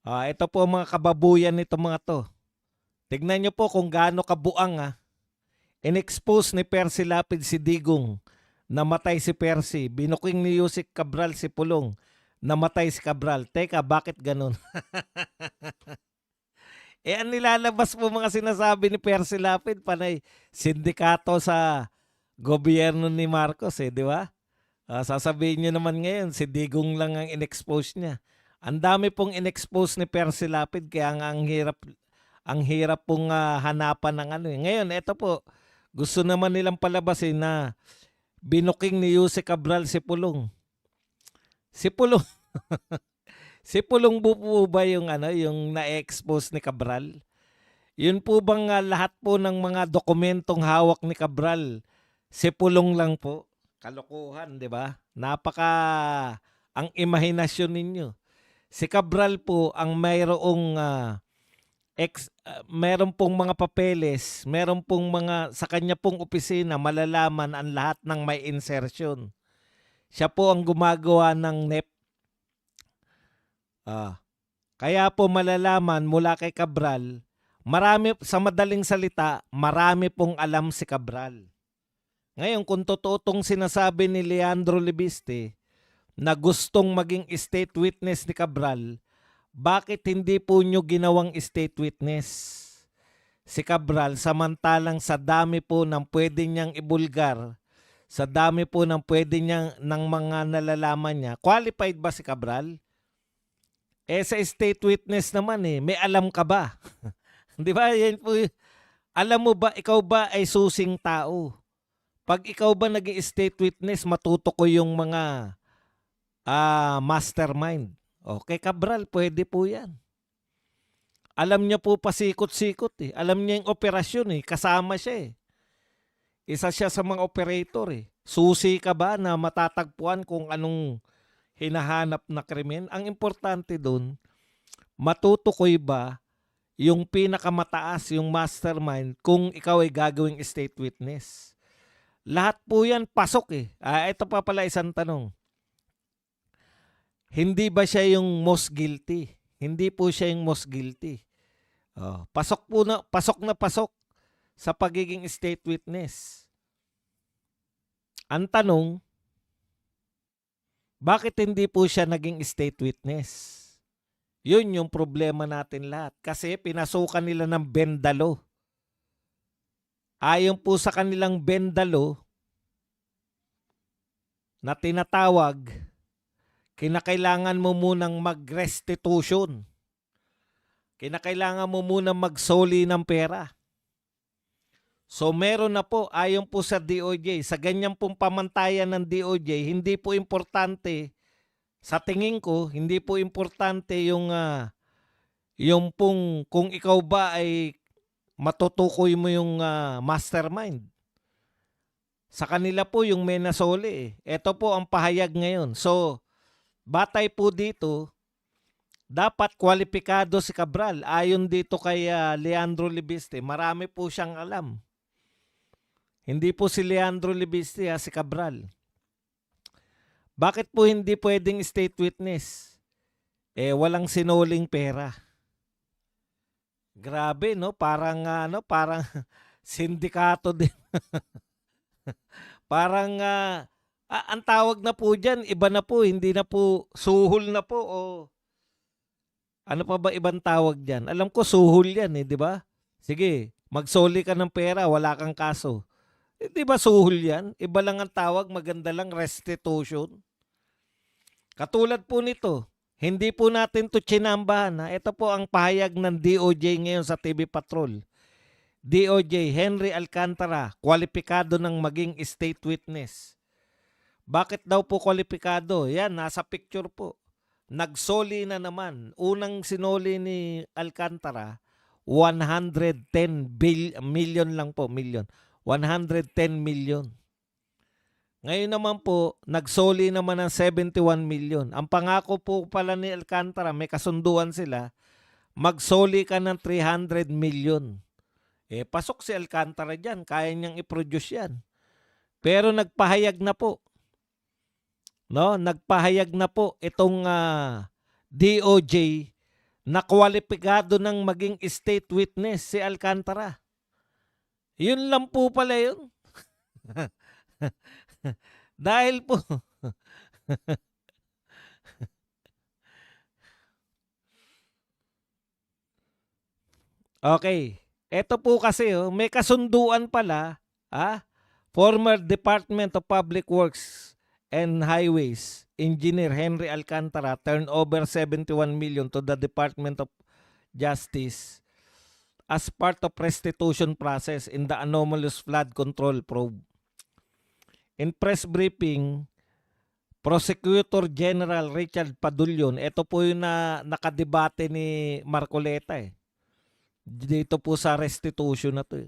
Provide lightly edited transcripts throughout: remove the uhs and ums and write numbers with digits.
Ito po ang mga kababuyan nito mga to. Tignan nyo po kung gaano kabuang in-expose ni Percy Lapid si Digong, namatay si Percy. Binuking ni Yusek Cabral si Pulong, namatay si Cabral. Teka, bakit ganun? Ang nilalabas po mga sinasabi ni Percy Lapid, panay sindikato sa gobyerno ni Marcos di ba? Sasabihin nyo naman ngayon, si Digong lang ang in-expose niya. Ang dami pong in-expose ni Percy Lapid, kaya nga ang hirap pong hanapan ng ano. Ngayon, ito po, gusto naman nilang palabasin na binuking ni Yusek Cabral si Pulong. Si Pulong, si Pulong po ba yung yung na-expose ni Cabral? Yun po bang lahat po ng mga dokumentong hawak ni Cabral, si Pulong lang po? Kalokohan, di ba? Ang imahinasyon ninyo. Si Cabral po ang mayroong meron pong mga papeles, meron pong mga sa kanya pong opisina malalaman ang lahat ng may insertion. Siya po ang gumagawa ng NEP. Kaya po malalaman mula kay Cabral, marami sa madaling salita, marami pong alam si Cabral. Ngayon, kung totoo tong sinasabi ni Leandro Libiste na gustong maging state witness ni Cabral, bakit hindi po nyo ginawang state witness si Cabral, samantalang sa dami po ng pwede niyang ibulgar, sa dami po ng pwede niyang ng mga nalalaman niya, qualified ba si Cabral? Sa state witness naman may alam ka ba? Di ba? Yan po, alam mo ba, ikaw ba ay susing tao? Pag ikaw ba naging state witness, matuto ko yung mga mastermind. Okay, Cabral, pwede po yan. Alam niya po pasikot-sikot Alam niya yung operasyon kasama siya Isa siya sa mga operator Susi ka ba na matatagpuan kung anong hinahanap na krimen? Ang importante doon, matutukoy ba yung pinakamataas, yung mastermind, kung ikaw ay gagawing state witness? Lahat po yan pasok ito pa pala isang tanong. Hindi ba siya yung most guilty? Hindi po siya yung most guilty. Pasok na pasok sa pagiging state witness. Ang tanong, bakit hindi po siya naging state witness? Yun yung problema natin lahat. Kasi pinasukan nila ng bendalo. Ayon po sa kanilang bendalo na tinatawag, kinakailangan mo munang mag-restitution. Kinakailangan mo munang magsoli ng pera. So meron na po, ayon po sa DOJ, sa ganyan pong pamantayan ng DOJ, hindi po importante, sa tingin ko, hindi po importante yung pong kung ikaw ba ay matutukoy mo yung mastermind. Sa kanila po yung may nasoli Ito po ang pahayag ngayon. So, batay po dito, dapat kwalipikado si Cabral. Ayon dito kay Leandro Libiste, marami po siyang alam. Hindi po si Leandro Libiste, si Cabral. Bakit po hindi pwedeng state witness? Walang sinuling pera. Grabe, no? Parang sindikato din. Parang ang tawag na po diyan, iba na po, hindi na po suhol na po o ano pa ba ibang tawag diyan? Alam ko suhol 'yan di ba? Sige, magsoli ka ng pera, wala kang kaso. Di ba suhol 'yan? Iba lang ang tawag, maganda lang restitution. Katulad po nito, hindi po natin to chinambahan Ito po ang pahayag ng DOJ ngayon sa TV Patrol. DOJ, Henry Alcantara, kwalipikado ng maging state witness. Bakit daw po kwalipikado? Yan, nasa picture po. Nagsoli na naman. Unang sinoli ni Alcantara, 110 million lang po, million. 110 million. Ngayon naman po, nagsoli naman ng 71 million. Ang pangako po pala ni Alcantara, may kasunduan sila, magsoli ka ng 300 million. Pasok si Alcantara dyan. Kaya niyang i-produce yan. Pero nagpahayag na po. No? Nagpahayag na po itong DOJ na kwalipikado ng maging state witness si Alcantara. Yun lang po pala yun. Dahil po, okay, eto po kasi may kasunduan pala, former Department of Public Works and Highways Engineer Henry Alcantara turned over 71 million to the Department of Justice as part of restitution process in the anomalous flood control probe. In press briefing, Prosecutor General Richard Padulyon, ito po yung nakadebate ni Marcoleta dito po sa restitution na to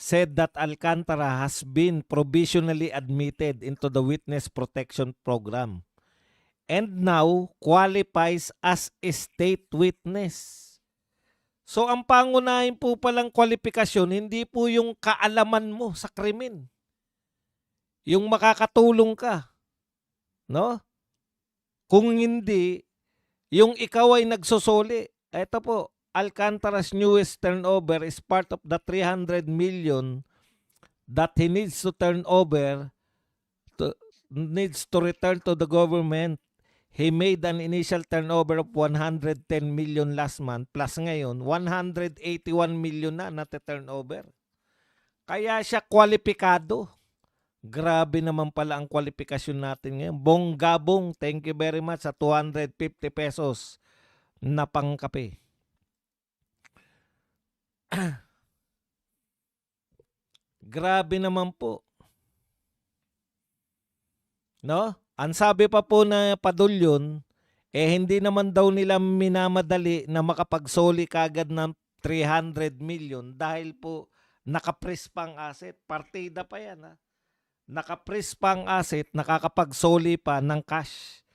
said that Alcantara has been provisionally admitted into the Witness Protection Program and now qualifies as a state witness. So ang pangunahin po palang kwalifikasyon, hindi po yung kaalaman mo sa krimen. Yung makakatulong ka. No? Kung hindi, yung ikaw ay nagsusuli. Ito po, Alcantara's newest turnover is part of the 300 million that he needs to turn over, needs to return to the government. He made an initial turnover of 110 million last month, plus ngayon, 181 million na turnover. Kaya siya kwalipikado. Grabe naman pala ang kwalifikasyon natin ngayon. Bonggabong, thank you very much sa 250 pesos na pangkape. Grabe naman po. No? Ang sabi pa po na Padulyon, hindi naman daw nila minamadali na makapagsoli kagad ng 300 million dahil po nakapres pang asset. Partida pa yan Nakapres pang asset, nakakapagsoli pa ng cash.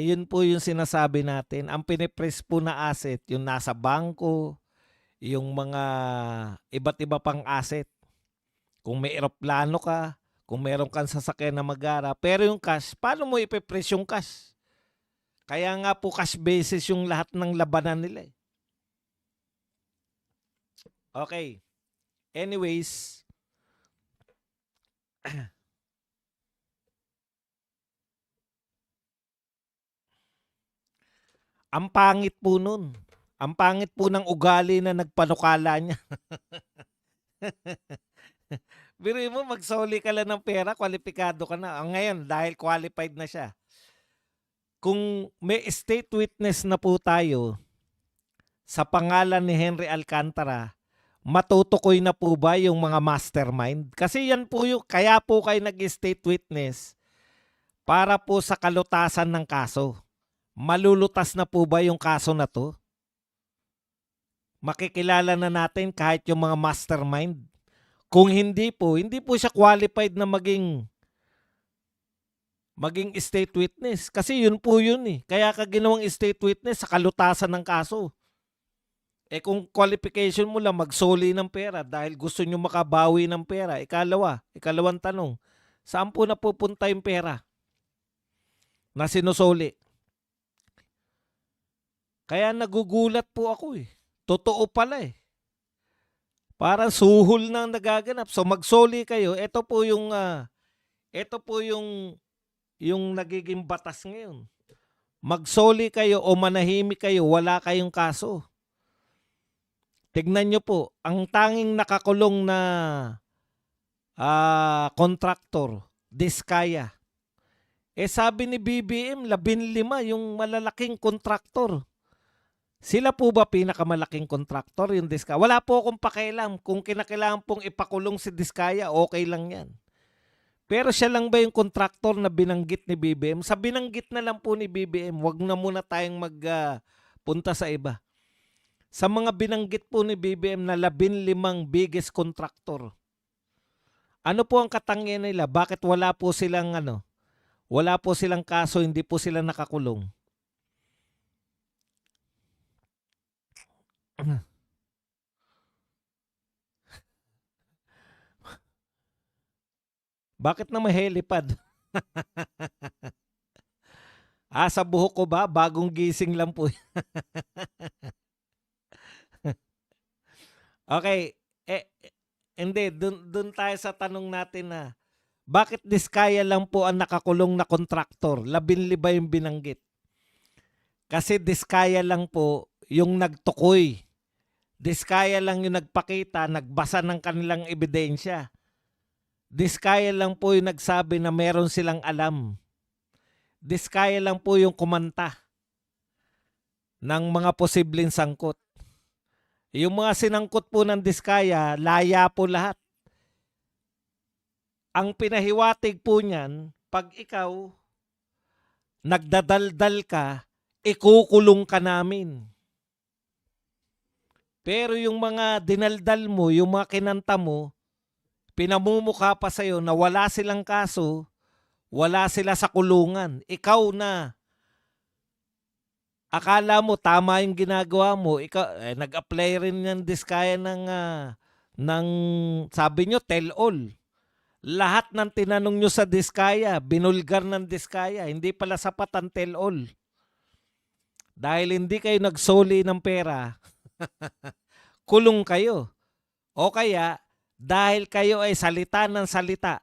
Yun po yung sinasabi natin. Ang pinipres po na asset, yung nasa bangko, yung mga iba't iba pang asset. Kung may eroplano ka, kung meron kang sasakyan na magara, pero yung cash, paano mo ipipress yung cash? Kaya nga po cash basis yung lahat ng labanan nila. Okay. Anyways, ang pangit po nun. Ang pangit po ng ugali na nagpanukala niya. Biruin mo, magsoli ka lang ng pera, kwalipikado ka na. Ngayon, dahil qualified na siya. Kung may state witness na po tayo sa pangalan ni Henry Alcantara, matutukoy na po ba yung mga mastermind? Kasi yan po yung, kaya po kayo nag-state witness para po sa kalutasan ng kaso. Malulutas na po ba yung kaso na to? Makikilala na natin kahit yung mga mastermind. Kung hindi po siya qualified na maging state witness. Kasi yun po yun Kaya ka ginawang state witness sa kalutasan ng kaso. Kung qualification mo lang magsoli ng pera dahil gusto nyo makabawi ng pera, ikalawang tanong, saan po napupunta yung pera na sinusoli? Kaya nagugulat po ako Totoo pala Parang suhol na nagaganap. So magsoli kayo. Ito po yung nagiging batas ngayon. Magsoli kayo o manahimik kayo, wala kayong kaso. Tignan nyo po, ang tanging nakakulong na contractor, Diskaya. Sabi ni BBM, 15 yung malalaking contractor. Sila po ba pinakamalaking kontraktor yung Diskaya? Wala po akong pakialam. Kung kinakailangan pong ipakulong si Diskaya, okay lang yan. Pero siya lang ba yung kontraktor na binanggit ni BBM? Sa binanggit na lang po ni BBM, wag na muna tayong magpunta sa iba. Sa mga binanggit po ni BBM na 15 biggest kontraktor, ano po ang katangian nila? Bakit wala po silang kaso, hindi po sila nakakulong? Bakit na may helipad? Sa buhok ko ba? Bagong gising lang po. Okay. Hindi. Dun tayo sa tanong natin na, bakit Diskaya lang po ang nakakulong na kontraktor? 15 yung binanggit. Kasi Diskaya lang po yung nagtukoy. Diskaya lang yung nagpakita, nagbasa ng kanilang ebidensya. Diskaya lang po yung nagsabi na meron silang alam. Diskaya lang po yung kumanta ng mga posibleng sangkot. Yung mga sinangkot po ng Diskaya, laya po lahat. Ang pinahiwatig po niyan, pag ikaw nagdadaldal ka, ikukulong ka namin. Pero yung mga dinaldal mo, yung mga kinanta mo, pinamumukha pa sa'yo na wala silang kaso, wala sila sa kulungan. Ikaw na. Akala mo tama yung ginagawa mo. Ikaw, nag-apply rin ng Diskaya ng sabi nyo, tell all. Lahat ng tinanong nyo sa Diskaya, binulgar ng Diskaya. Hindi pala sapat ang tell all. Dahil hindi kayo nagsoli ng pera, kulong kayo. O kaya, dahil kayo ay salita ng salita,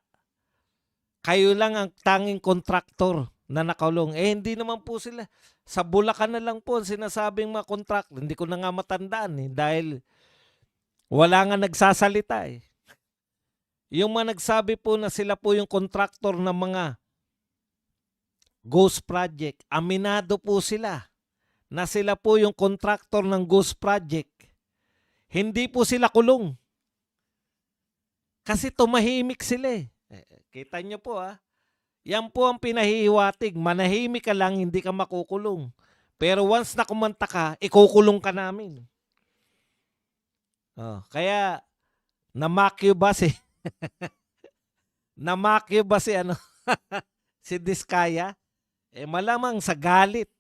kayo lang ang tanging kontraktor na nakulong. Hindi naman po sila. Sa Bulacan na lang po sinasabing mga kontraktor. Hindi ko na nga matandaan dahil wala nga nagsasalita Yung mga nagsabi po na sila po yung kontraktor ng mga ghost project, aminado po sila na sila po yung kontraktor ng ghost project. Hindi po sila kulong. Kasi tumahimik sila Kita nyo po Yan po ang pinahihiwatig. Manahimik ka lang, hindi ka makukulong. Pero once na kumanta ka, ikukulong ka namin. Kaya, namakyo ba si namakyo ba si si Diskaya? Malamang sa galit.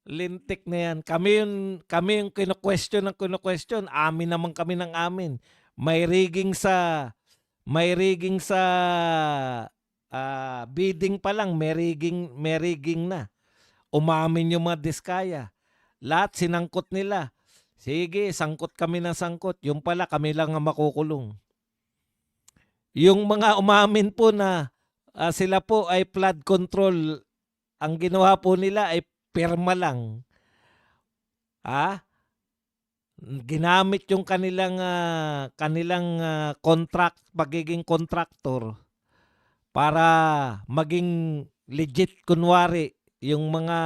Lintik na yan. Kami yung kino-question ng kino-question. Amin naman kami ng amin. May rigging sa bidding pa lang, may rigging na. Umamin yung mga Diskaya. Lahat sinangkot nila. Sige, sangkot kami ng sangkot. Yung pala, kami lang ang makukulong. Yung mga umamin po na sila po ay flood control, ang ginawa po nila ay pirma lang. Ginamit yung kanilang contract, pagiging contractor para maging legit kunwari yung mga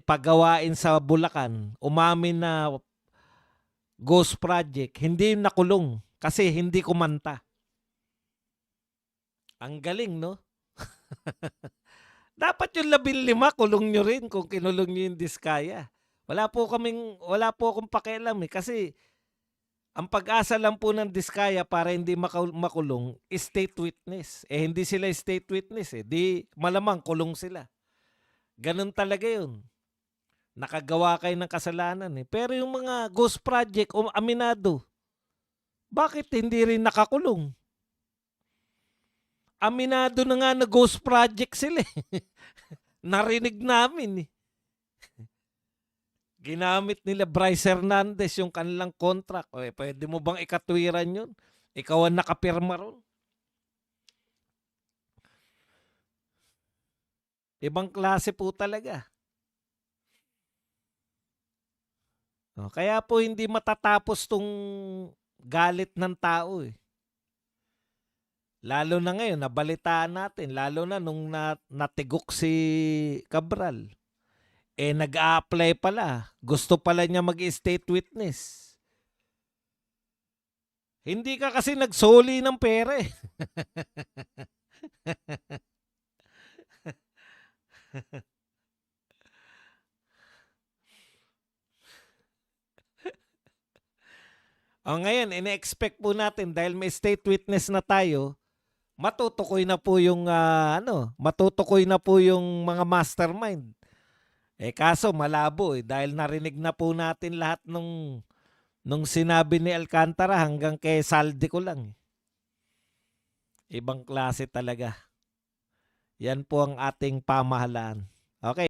paggawain sa Bulacan. Umamin na ghost project, hindi nakulong kasi hindi kumanta. Ang galing, no? Dapat yung 15 kulong nyo rin kung kinulong nyo yung Diskaya. Wala po akong pakialam kasi ang pag-asa lang po ng Diskaya para hindi makulong, state witness. Hindi sila state witness Di malamang kulong sila. Ganun talaga yun. Nakagawa kayo ng kasalanan Pero yung mga ghost project, aminado. Bakit hindi rin nakakulong? Aminado na nga na ghost project sila Narinig namin Ginamit nila Bryce Hernandez yung kanilang contract. Pwede mo bang ikatwiran yun? Ikaw ang nakapirma ron. Ibang klase po talaga. Kaya po hindi matatapos tong galit ng tao Lalo na ngayon, nabalitaan natin. Lalo na nung natigok si Cabral. Nag-a-apply pala. Gusto pala niya mag-state witness. Hindi ka kasi nagsoli ng pera Ngayon, ine-expect po natin dahil may state witness na tayo, matutukoy na po yung mga mastermind. Kaso malabo dahil narinig na po natin lahat nung sinabi ni Alcantara hanggang kay Saldi ko lang. Ibang klase talaga. Yan po ang ating pamahalaan. Okay.